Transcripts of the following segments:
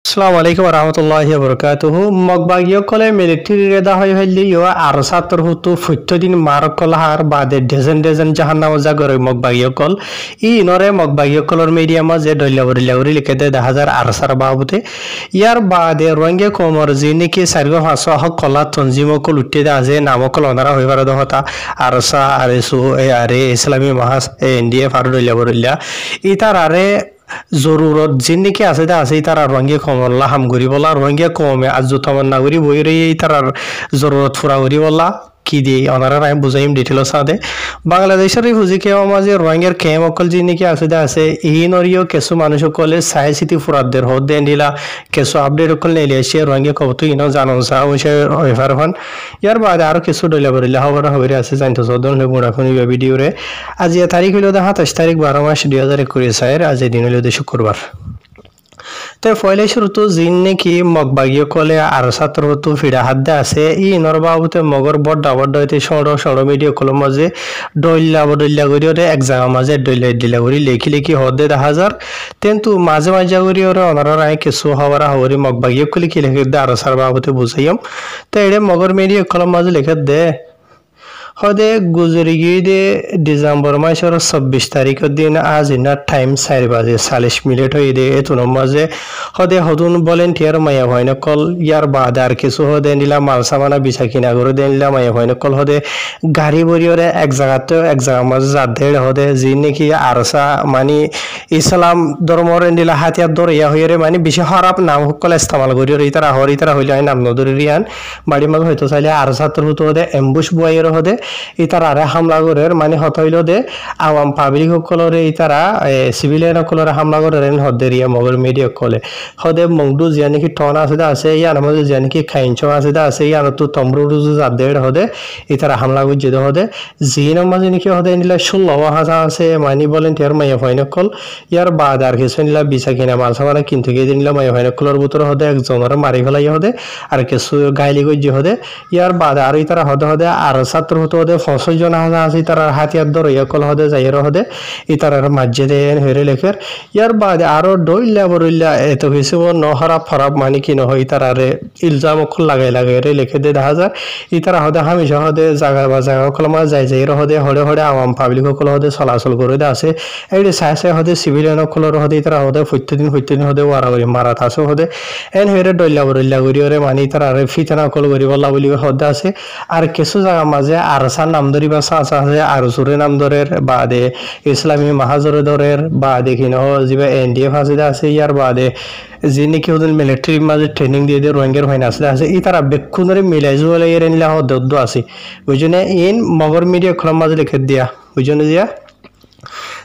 আসসালামু আলাইকুম রহমতুল্লাহি বরকাতুহু মগবাগিয় কলে মিলিটারি রেদা হয়ে হইলি ইয়া আর সাতর হুতু ফুত্যদিন মারক কলহার বাদে ডেজেন জাহান্নাম জাগর মগবাগিয় কল ই নরে মগবাগিয় কলর মিডিয়াম যে ডল্লাবরি লিখে দে 1000 আর সার বাবুতে ইয়ার বাদে রঙ্গে কোমর জিনিকি সারগো হাসো হক কলা তনজিম কল উঠতে দে আজে নাম কল অনারা হইবার দহতা আরসা আরএসু এ আরে ইসলামী মহাস এনডিএফ আর ডল্লাবরিল্লা ইতার আরে জরুরত জিনিকে আছে দা আছে তার রঙ্গে কমল্লা হাম করি বলা রঙ্গে কমে আজ তামান্না করি বইরে তার জরুরত ফুরা করি বলা কি দিয়ে ওনারা আমি বুঝাইম ডিটেল সাদে বাংলাদেশের এই হুজিকে মাঝে রোহিঙ্গার কেম অকল জিনিকে আছে দা আছে এই নরিও কিছু মানুষ সকলে সাই সিটি ফুরাদের হদ দেন দিলা কিছু আপডেট অকল নেলে এসে রোহিঙ্গা কবতো ইনো জানুন সা ওইসে ওইফার হন ইয়ার বাদে আরো কিছু ডলে বরিলা হবরা হবরে আছে জানতো সদন লে মুড়া খুনি ভিডিও রে আজ এই তারিখ হলো 27 তারিখ 12 মাস 2021 আজ এই দিন হলো শুক্রবার তো ফয়লে শুরুতো জিন নাকি মগবাগিয় কলে আর ছাত্র তো ফিরা হাত দে আছে ই নরবাবুতে মগর বড় হইতে সড় মিডিয়া কলম মাঝে ডইল্লা করি এক জায়গা মাঝে ডইল্লা করি লেখি হদে 1000 কিন্তু মাঝে করি ওরা অনারা রায় কিছু হওয়ারা হওয়ারি মগবাগিয় কলি কি লিখে দে আর সার বাবুতে বুঝাইম তো এড়ে মগর মিডিয়া কলম মাঝে লিখে দে হদে গুজরি গিয়ে দে ডিসেম্বর মাসের 26 তারিখের দিন আজ ইনার টাইম 4 বাজে 40 মিনিট হয়ে দে এতুন মাঝে হদে হদুন ভলেন্টিয়ার মায়া হয়না কল ইয়ার বাদ আর কিছু হদে নিলা মাল সামানা বিছা কিনা করে দে নিলা মায়া হয়না কল হদে গাড়ি বরিয়রে এক জায়গা মাঝে যাতে হদে যি নাকি আরসা মানে ইসলাম ধর্মর নিলা হাতিয়ার ধর ইয়া হইরে মানে বেশি খারাপ নাম সকল ইস্তেমাল করিয়র ইতারা হইলে নাম নদরি রিয়ান বাড়ি মাঝে হয়তো চাইলে আর ছাত্র হতো হদে এম্বুশ বুয়াইয়ের হদে ইতারা আরে হামলা করের মানে হতইল দে আওয়াম পাবলিক সকলরে ইতারা সিভিলিয়ান সকলরে হামলা করের হদেরিয়া মগর মিডিয়া কলে হদে মংডু জিয়া নাকি টন আছে ইয়ার মধ্যে জিয়া নাকি খাইনচ আছে ইয়ার তো তমরুজু জাদের হদে ইতারা হামলা করছে হদে জিন মাঝে নাকি হদে নিলা 16,000 আছে মানে ভলেন্টিয়ার মাইয়া ফাইন কল ইয়ার বাদ আর কিছু নিলা বিছা কিনা মাল সামানা কিন্তু গিয়ে নিলা মাইয়া ফাইন কলর ভিতরে হদে একজনের মারি ফেলাই হদে আর কিছু গাইলি করছে হদে ইয়ার বাদ আর ইতারা হদে আর ছাত্র হতো হদে 50 জন আছে তার হাতিয়ার ধরে কল হদে যাইর হদে ইতারার মাঝে দেন হেরে লেখের ইয়ার বাদে আরো ডইল্লা বরিল্লা এত কিছু খারাপ মানে কি নহয় তারারে ইলজাম অকল লাগাই রে লিখে দে 1000 ইতারা হদে হামেশা হদে জায়গা কল মা যাইর হদে হড়ে আওয়াম পাবলিক কল হদে চলাচল করে দে আছে এইডে সাই হদে সিভিলিয়ান কলর হদে ইতারা হদে প্রত্যেকদিন হদে ওয়ারাওয়ারি মারাত আছে হদে এন হেরে ডইল্লা বরিল্লা করিওরে মানে তারারে ফিতনা কল করি বলা বলি হদে আছে আর কিছু জায়গা মাঝে আর নাম ধরি বা আছে আর সুরে নাম ধরের বাদে ইসলামী মাহাজরে ধরের বাদে কিনো যিবা এনডিএফ আছে ইয়ার বাদে যে নাকি ওদের মিলিটারি মাঝে ট্রেনিং দিয়ে রোহিঙ্গার হয় আছে এই তারা বেক্ষুনরে মিলাই জুয়ালে এর নিলা হদ্দ আছে বুঝনে ইন মগর মিডিয়া খোলার মাঝে লিখে দিয়া বুঝনে দিয়া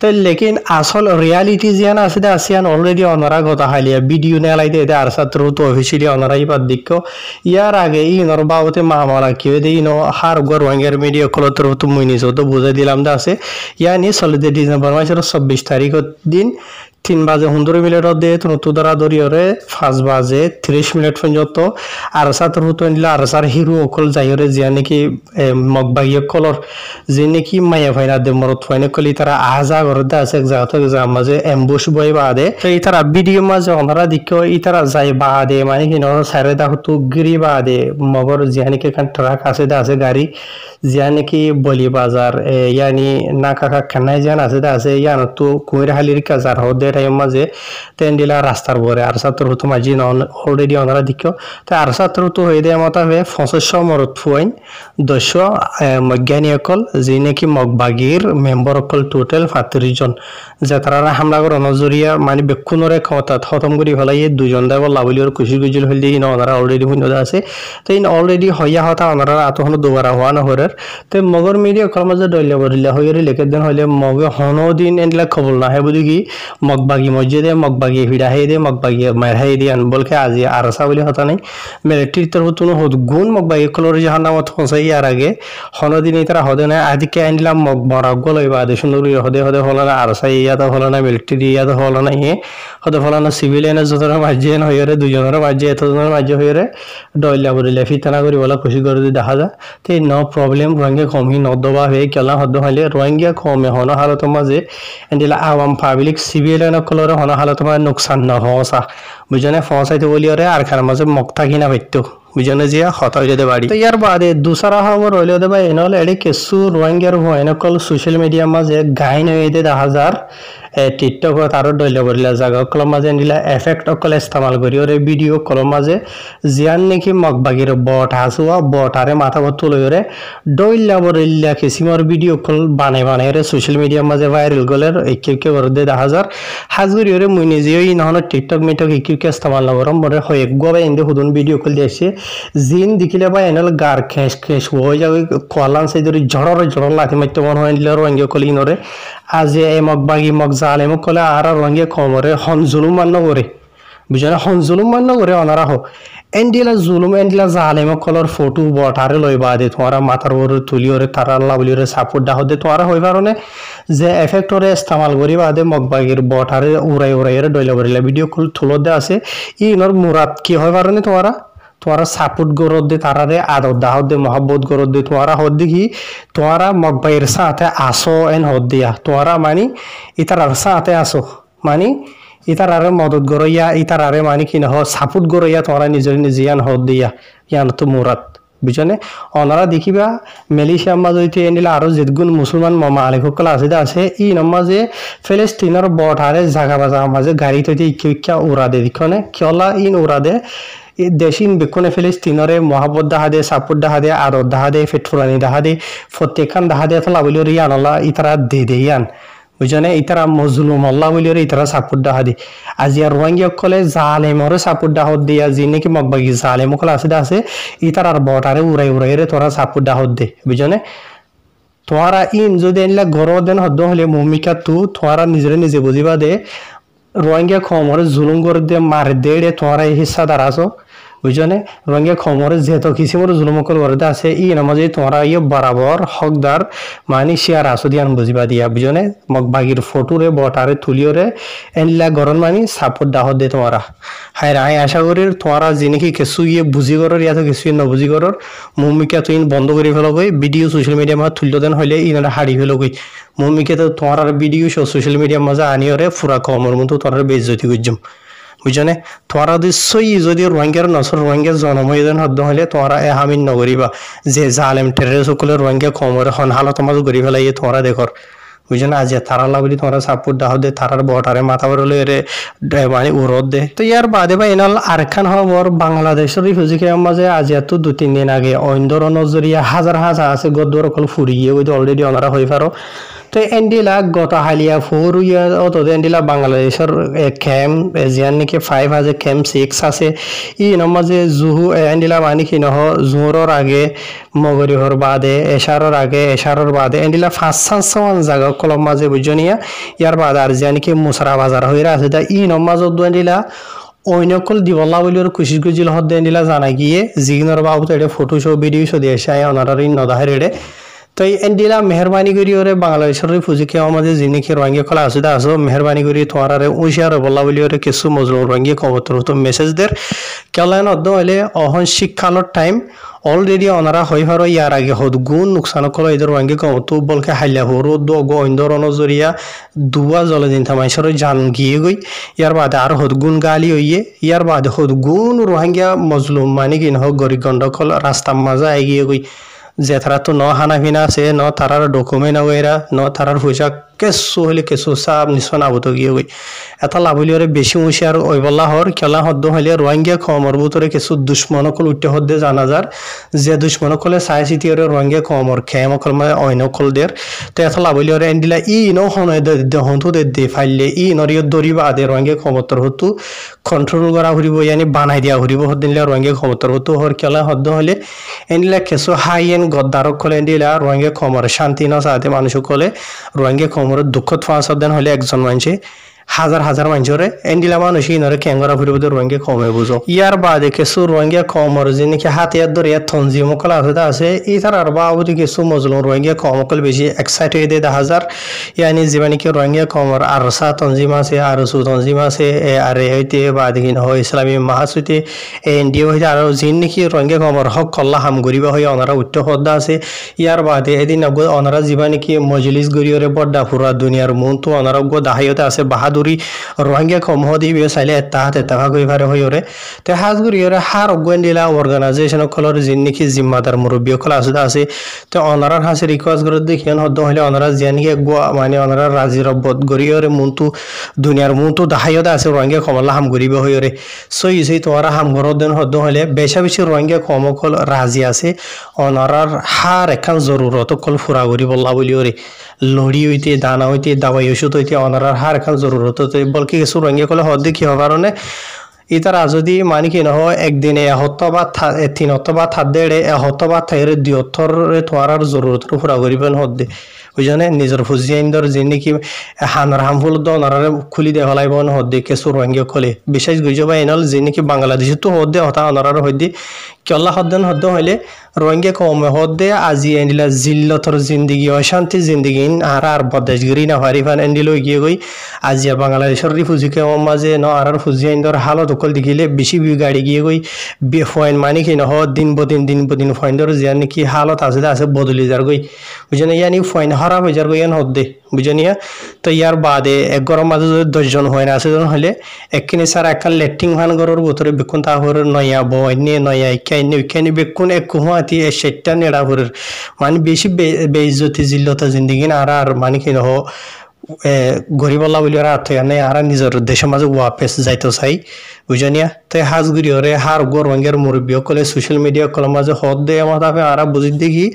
তো লেকিন আসল রিয়ালিটি জিয়ান আছে দে আসিয়ান অলরেডি অনরা কথা হালিয়া ভিডিও নেলাই দে আর ছাত্র তো অফিসিয়ালি অনরাই বাদ দিক ইয়ার আগে ই নর বাবতে মামলা কি দে ইনো হার গর ওয়াঙ্গের মিডিয়া কলতর তো মুই নিজে তো বুঝাই দিলাম দা আছে ইয়ানি চলে ডিসেম্বর মাসের 26 তারিখের দিন 3 বাজে 15 মিনিট দে তো ধরা ধরিয়রে 5 বাজে 30 মিনিট পর্যন্ত আর ছাত্র তো নিলা আর সার হিরো অকল যাইরে জিয়া নাকি মগবাগিয় কলর যে নাকি মায়া ফাইনা দে মরত ফাইনা কলি তারা আজা করতে আছে এক জায়গা থেকে মাঝে এমবুশ বই বাদে তো ইতারা ভিডিও মাঝে ওনারা দিকে ইতারা যাই বাদে মানে কি নর সারে দাহতু গিরি বাদে মগর জিয়া নাকি কান ট্রাক আছে দা আছে গাড়ি জিয়া নাকি বলি বাজার ইয়ানি নাকাকা খানাই জান আছে ইয়ান তো কুইর হালির কাজার হদে টাইম মাঝে তেন্ডিলা রাস্তার বরে আর ছাত্র হতো মাঝি অলরেডি ওনারা দিকে তো আর ছাত্র তো হয়ে দেয় মতা হয়ে 500 মরত ফুয়াইন 200 মজ্ঞানী অকল যে নাকি মগবাগির মেম্বার অকল টোটাল 35 জন যে তারা হামলা করে নজরিয়া মানে বেক্ষুনরে ক্ষমতা খতম করি ফেলাই 2 জন দেব লাভলিওর খুশি গুজল হইলে ইন ওনারা অলরেডি শূন্য আছে তো ইন অলরেডি হইয়া হতা ওনারা আতখনো দুবারা হওয়া না হরের তো মগর মিডিয়া কল মাঝে ডইলা বরিলা হইরে লেখে দেন হইলে মগে হনদিন এনলা খবর না হে বুঝি কি মগবাগি মসজিদে মগবাগি ভিড়া হে দে মগবাগি মার হে দিয়ে বলকে আজি আর আসা বলে হতা নাই মিলিটারি তরফ তুনো হদ গুণ মগবাগি কলর জাহান নামত পৌঁছাই আর আগে হনদিন তারা হদে না আদিকে আনলাম মগবরা গলই বাদে সুন্দর হদে হল না আর সাই ইয়াদা হল না মিলিটারি ইয়াদা হল না হে হদে হল না সিভিলিয়ানের যতটা মাঝে হইরে দুজনের মাঝে এতজনের মাঝে হইরে ডইলা বরিলা ফিতানা করি বলা খুশি করে দেখা যায় তো নো প্রবলেম রোহিঙ্গা কমহি নদবা হয়ে কেলা হদ হইলে রোহিঙ্গা কমে হন হালত মাঝে এন্ডিলা আওয়াম পাবলিক সিভিলিয়ান হুসাইন কলরে হন হালে তোমার নুকসান ন হসা বুঝনে ফসাইতে বলি ওরে আর খার মাঝে মক থাকি না হইতো বুঝনে যে হত হইতে বাড়ি তো ইয়ার বাদে দুসরা খবর হইলে দে ভাই এনলে এডি কেসু রোহিঙ্গার হুয়াইন কল সোশ্যাল মিডিয়া মাঝে গাইন হইতে 1000 টিকটক তারও ডইলে বলিলা জায়গা কলম মাঝে নিলা এফেক্ট অকল ইস্তেমাল করি ওরে ভিডিও কলম মাঝে জিয়ান নাকি মগবাগির বট হাসুয়া বটারে মাথা বতুল ওরে ডইলা বরিল্লা কিসিমর ভিডিও কল বানাই রে সোশ্যাল মিডিয়া মাঝে ভাইরাল গলের একে করে দে 1000 হাজুরি ওরে মুই নিজে ওই নহন টিকটক মিটক একে ইস্তেমাল না করম মরে হয় গোবে ইন্দে হুদুন ভিডিও কল দিয়েছে জিন দেখিলে ভাই এনল গার খেস হয়ে যাবে কলান সেই ধরে ঝড়র লাথি মারতে মন হয় নিলে রঙ্গে কলি নরে আজ এ মগবাগি মগ জালে মগ কলে আর রঙ্গে কমরে হন জুলুম মান্য করে বুঝলে হন জুলুম মান্য করে অনারা হো এন্ডিলা জুলুম এন্ডিলা জালে মগ কলর ফটো বটারে লই বাদে তোমারা মাথার ওরে তুলি ওরে তারা আল্লাহ বলি ওরে সাপোর্ট দা হদে তোমারা হই পারনে যে এফেক্টরে ইস্তেমাল করি বাদে মগবাগির বটারে উড়াই ডইলা বরিলা ভিডিও কল তুলো দে আছে ইনর মুরাদ কি হয় পারনে তোমারা সাপোর্ট গরদ দে তারারে আদর দাহদ দে মহব্বত গরদ দে তোমারা হদ দেখি তোমারা মগবাইয়ের সাথে আসো এন হদ দিয়া তোমারা মানি ইতারার সাথে আসো মানি ইতারারে মদত গরইয়া ইতারারে মানি কি নহ সাপোর্ট গরইয়া তোমারা নিজের হদ দিয়া ইয়ান তো মুরাদ বুঝনে ওনারা দেখিবা মালয়েশিয়ার মাঝে হইতে এনিলা আরো যেগুন মুসলমান মালিক সকল আছে ই নমাজে ফিলিস্তিনের বর্ডারে জায়গা বাজা মাঝে গাড়ি তৈতে ইকা উড়া দে দিখনে কিয়লা ইন উড়া দে দেশিন বেকুনে ফিলিস্তিনরে মহাব্বত দাহা দে সাপোর্ট দাহা দে আদর দাহা দে ফেটফুরানি দাহা দে প্রত্যেকখান দাহা দে ফলা বলি রিয়ান আল্লাহ ইতারা দে ইয়ান বুঝনে ইতারা মজলুম আল্লাহ বলি ইতারা সাপোর্ট দাহা দে আজি আর রোহিঙ্গা কলে জালেমরে সাপোর্ট দাহত দিয়া যি নাকি মগবাগি জালেম কলে আছে ইতারার বটারে উড়াই রে তোরা সাপোর্ট দাহত দে বুঝনে তোরা ইন যদি এনলা গর দেন হদ্দ হলে ভূমিকা তু তোরা নিজে বুঝিবা দে রোহিঙ্গা খমরে জুলুম করে দে মার দে রে তোরা এই হিস্সাদার আছো বুঝনে রোহিঙ্গা খমরে যেহেতু কিসিমর জুলুম করে আছে ই নামাজে তোরা ইয়ে বরাবর হকদার মানি শেয়ার আসো দিয়ান বুঝিবা দিয়া বুঝনে মগবাগির ফটোরে বটারে তুলিওরে এনলা গরন মানি সাপোর্ট দাহত দে তোরা হাই রাই আশা করি তোরা জিনিকি কিছু ইয়ে বুঝি করর ইয়াতো কিছু নবুঝি করর ভূমিকা তুই বন্ধ করে ফেলো গই ভিডিও সোশ্যাল মিডিয়া মা তুলিও দেন হইলে ইনারা হাড়ি ফেলো গই ভূমিকা তো তোমার ভিডিও সোশ্যাল মিডিয়া মাঝে আনিওরে ফুরা কমর মতো তোর বেইজ্জতি করছম বুঝনে তোরা যদি রোহিঙ্গার নসর রোহিঙ্গার জনময়দান হদ্দ হলে তোরা এ হামিন নগরিবা যে জালেম টেরর সকলে রোহিঙ্গা কমরে হন হালত মাঝে গড়ি ফেলাই তোরা দেখর বুঝনে আজ তারা বলি তোরা সাপোর্ট দাহ দে তারার বটারে মাথা বলে রে মানে উরদ দে তো ইয়ার বাদে বা এনাল আরেকখান খবর বাংলাদেশের রিফিউজি মাঝে আজ এত 2-3 দিন আগে অইন্দর নজরিয়া হাজার আছে গদ্দর কল ফুরিয়ে ওই অলরেডি ওনারা হয়ে পারো তো এন্ডিলা গত হালিয়া 4 ইয়ার অত এন্ডিলা বাংলাদেশের ক্যাম্প জিয়ান নাকি 5 আছে ক্যাম্প 6 আছে ই নমাজে জুহু এন্ডিলা মানে কি নহ জোহরের আগে মগরিহর বাদে এশারর বাদে এন্ডিলা 5-6 জায়গা কলম মাঝে বুঝনিয়া ইয়ার বাদ আর জিয়ান নাকি মুসরা বাজার হইরা আছে তা ই নমাজত এন্ডিলা ওইনকল দিবল্লা বলি ওর কুশিস গুজিল হদ এন্ডিলা জানা গিয়ে জিগনর বাবু তো এটা ফটো শো ভিডিও শো দিয়ে আসে ওনার নদাহের এড়ে তো এন্ডিলা মেহরবানি করি ওরে বাংলাদেশের ফুজিকে আমাদের যিনিকে রোহিঙ্গা কলা আসো মেহরবানি করি তোমারে উশিয়ার বল্লা বলি ওরে কিছু মজলুম রোহিঙ্গা কবতর তো মেসেজ দের কেলান অদ্দ হইলে অহন শিক্ষালোর টাইম অলরেডি ওনারা হই পারো ইয়ার আগে হদ গুণ নুকসান কল এদের রোহিঙ্গা কবত বলকে হাইলা হরো দগ ইন্দর নজরিয়া দুয়া জলে দিন থামাইসর জান গিয়ে গই ইয়ার বাদে আর হদ গুণ গালি হইয়ে ইয়ার বাদে হদ গুণ রোহিঙ্গা মজলুম মানে কি নহক গরিব গন্ডকল রাস্তার মাঝে এগিয়ে গই যে তারা তো ন হানা ফিনা আছে ন তারার ডকুমেন্ট ওয়েরা ন তারার পয়সা কেসু হলে কেসু সাপ নিশ্চয় নাবতো গিয়ে গই এটা লাভলিওরে বেশি হুঁশিয়ার ওইবল্লা হর খেলা হদ্দ হইলে রোহিঙ্গা কমর ভিতরে কিছু দুশ্মনকল উঠতে হদ্দে জানা যার যে দুশ্মনকলে চাই চিতি ওরে রোহিঙ্গা কমর খেমকল মানে অইনকল দের তো এটা লাভলিওরে এন্ডিলা ই ন হনয় হন্তু দে ফাইলে ই নরিয় দরিবা আদে রোহিঙ্গা কমতর হতু কন্ট্রোল করা ঘুরিব ইয়ানি বানাই দিয়া ঘুরিব হদিনলে রোহিঙ্গা কমতর হতু হর খেলা হদ্দ হইলে এন্ডিলা কিছু হাই এন গদ্দারক কলে এন্ডিলা রোহিঙ্গা কমর শান্তি ন চাতে মানুষ কলে রোহিঙ্গা কমর দুঃখত ফাঁস দেন হলে একজন মানুষে হাজার মানুষরে এন্ডিলা মানুষ ইনরে ক্যাঙ্গরা ফুরিব রোহিঙ্গা কমে বুঝো ইয়ার বাদে কিছু রোহিঙ্গা কমর যে নাকি হাতিয়ার ধরে তঞ্জিমকল আছে এই তার আর বাবুদি কিছু মজলুম রোহিঙ্গা কমকল বেশি এক্সাইট হয়ে দেয় 1000 ইয়ানি যে নাকি রোহিঙ্গা কমর আরসা তঞ্জিম আছে আরসু তঞ্জিম আছে আর হইতে বাদে কিনা হয় ইসলামী মাহাজ হইতে এনডিও হইতে আর যিন নাকি রোহিঙ্গা কমর হক কল্লা হাম গরিবা হয়ে ওনারা উচ্চ হদ্দা আছে ইয়ার বাদে এদিন ওনারা যিবা নাকি মজলিস গরিয়রে বড্ডা পুরা দুনিয়ার মন তো ওনারা দাহাইতে আছে বাহাদুর দূরি রোহিঙ্গা কম হদি বিয়ে চাইলে এটাভাগ হয়ে পারে হইরে তে হাজ গুড়িয়রে হার অগুয়েন দিলা অর্গানাইজেশন কলর যিন নাকি জিম্মাদার মুরব্বী কল আছে তো অনারার হাসে রিকোয়েস্ট করে দেখিয়ান হদ্দ হলে অনারা জিয়ানিকে মানে অনারা রাজি রব্বত গড়িয়রে মুন্তু দুনিয়ার মুন্তু দাহাইয়দা আছে রোহিঙ্গা কমলা হাম গরিব হইরে সই সেই তোমারা হাম ঘরত দেন হদ্দ হলে বেশি রোহিঙ্গা কম কল রাজি আছে অনারার হার এখান জরুরত কল ফুরা করি বললা বলিওরে লড়ি হইতে দানা হইতে দাওয়াই ওষুধ হইতে অনারার হার এখান জরুরত বলকি কিছু রোহিঙ্গা কলে হদ্দে কি হওয়ার কারণে ইতারা যদি মানে কি নহ একদিনে এসপ্তাহ বা 3 সপ্তাহ বা 7 এসপ্তাহ বা 2 সপ্তাহরে তোমার জরুরত পুরা করিবেন হদ্দে বুঝানে নিজের ফুজিয়াইন্দর যে নাকি হানার হামফুল দনারে খুলি দেওয়া লাইব হদ্দে কেসু রোহিঙ্গা কলে বিশেষ গুজব আইনল যে নাকি বাংলাদেশে তো হদ্দে হতা অনারার হদ্দে কেল্লা হদ্দেন হদ্দ হইলে রোহিঙ্গা কমে হদ্দে আজি এন্ডিলা জিল্লতর জিন্দগি অশান্তি জিন্দগি আর বদেশগিরি না হারিফান এন্ডিল গিয়ে গই আজি বাংলাদেশের রিফুজিকে মাঝে ন আর ফুজিয়াইন্দর হালত অকল দেখিলে বেশি গাড়ি গিয়ে গই ফাইন মানে কি নহ দিন বদিন ফাইন্দর যে নাকি হালত আছে বদলি যার গই বুঝেন ইয়ানি ফাইন খারাপ হয়ে যার গই হদ্দে বুঝেনিয়া তো ইয়ার বাদে এক গরম মাঝে যদি 10 জন হয় না আছে জন হলে একখানে স্যার একটা লেট্রিং ভান গরর ভিতরে বেকুন তাহর নয়া বয়নে নয়া ইকাইনে বেকুন এক কুহাতি সেটটা নেড়া ভরের মানে বেশি বেইজ্জতি জিল্লতা জিন্দিগি আর মানে কি নহ গরিবল্লা বলি আর আনে আর নিজের দেশের মাঝে ওয়াপেস যাইতে চাই বুঝানিয়া তাই হাজ গুড়িয়রে হার গো রোহিঙ্গার মুরব্বী কলে সোশ্যাল মিডিয়া কলের মাঝে হদ দে আমার তাপে আর বুঝি দেখি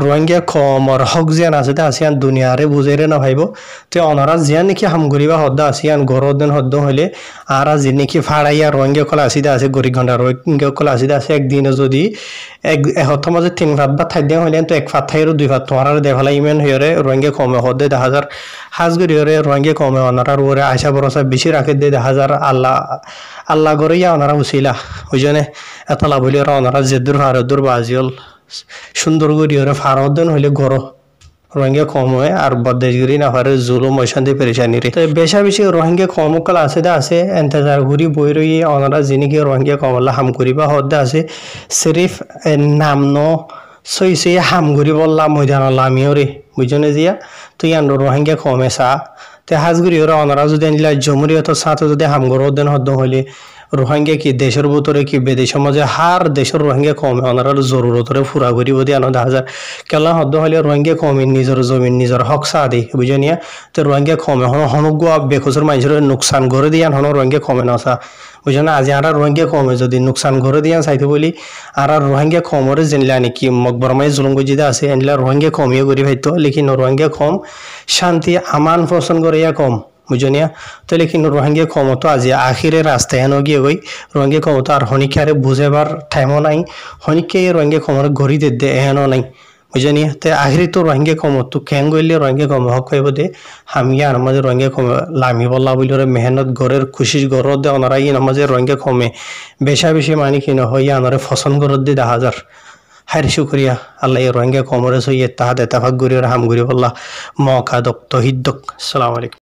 রোহিঙ্গা কমর হক জিয়ান আছে আসিয়ান দুনিয়ারে বুঝাইরে না ভাইব তে অনারা জিয়ান নাকি হাম গরিবা হদ্দা আসিয়ান গরর দিন হদ্দ হইলে আর যে নাকি ফাড়াইয়া রোহিঙ্গা কলে আসিদা আছে গরিব ঘন্টা রোহিঙ্গা কলে আসিদা আছে একদিনে যদি এক হত্যার মাঝে 3 ফাত বা ঠাই দেওয়া হইলেন তো 1 ফাত ঠাইরও 2 ফাত তোমার দেখালা ইমেন হইরে রোহিঙ্গা কমে হদ্দে 10,000 হাজ গুড়িয়রে রোহিঙ্গা কমে অনারার ওরে আশা ভরসা বেশি রাখে দে 10,000 আল্লাহ গড়িয়া ওনারা উচিলা বুঝনে এতলা বলি ওরা ওনারা জেদুর হারদুর বাজিল সুন্দর গড়িয়রে ফারদন হইলে গড় রোহিঙ্গা কম হয় আর বদেশগিরি না হরে জুলুম অশান্তি পেরেশানি রে তো বেশি রোহিঙ্গা কম কল আছে এন্তেজার ঘুরি বই রই ওনারা যিনিকি রোহিঙ্গা কমলা হাম করিবা হদ্দে আছে সিরিফ নাম ন সই হাম ঘুরি বললাম ময়দান আমিও রে বুঝনে জিয়া তো ইয়ান রোহিঙ্গা কমে চা তে হাজগুড়ি ওরা ওনারা যদি আনিলা জমুরিয়ত সাথে যদি হামগর দেন হদ্দ হইলে রোহিঙ্গা কি দেশের ভিতরে কি বিদেশের মাঝে হার দেশের রোহিঙ্গা কমে ওনারা জরুরতরে ফুরা করি বোধ আনো 10,000 কেলা হদ্দ হইলে রোহিঙ্গা কমে নিজের জমিন নিজের হক চা দি বুঝে নিয়া তো রোহিঙ্গা কমে হনুগুয়া বেকসুর মানুষের নোকসান করে দিয়ান হন রোহিঙ্গা কমে নসা বুঝে না আজি আর রোহিঙ্গা কমে যদি নোকসান করে দিয়ান চাইতে বলি আর রোহিঙ্গা কমরে জেনলা নাকি মকবরমাই জুলুম গজিদা আছে এনলা রোহিঙ্গা কমিয়ে করি ভাইতো লেকিন রোহিঙ্গা কম শান্তি আমান পছন্দ করিয়া কম বুঝনিয়া তো লেকিন রোহিঙ্গা কম তো আজি আখিরে রাস্তায় এনে গিয়ে গই রোহিঙ্গা কম তো আর হনিকারে বুঝেবার টাইমও নাই হনিকে রোহিঙ্গা কমরে ঘড়ি দে এহেনও নাই বুঝনিয়া তো আখিরে তো রোহিঙ্গা কম তো কেন গইলে রোহিঙ্গা কম হক কইব দে হামিয়া আর মাঝে রোহিঙ্গা কম লামি বল্লা বলিরে মেহনত গরের খুশি গর দে ওনারা ইন মাঝে রোহিঙ্গা কমে বেশি মানি কিনা হইয়া আনারে ফসন গরত দে 10,000 হারি শুক্রিয়া আল্লাহ রোহিঙ্গা কমরে সইয়ে তাহাদ এতাফাক গুরির হাম গুরি বল্লা মকা দক তহিদ দক আসসালামু আলাইকুম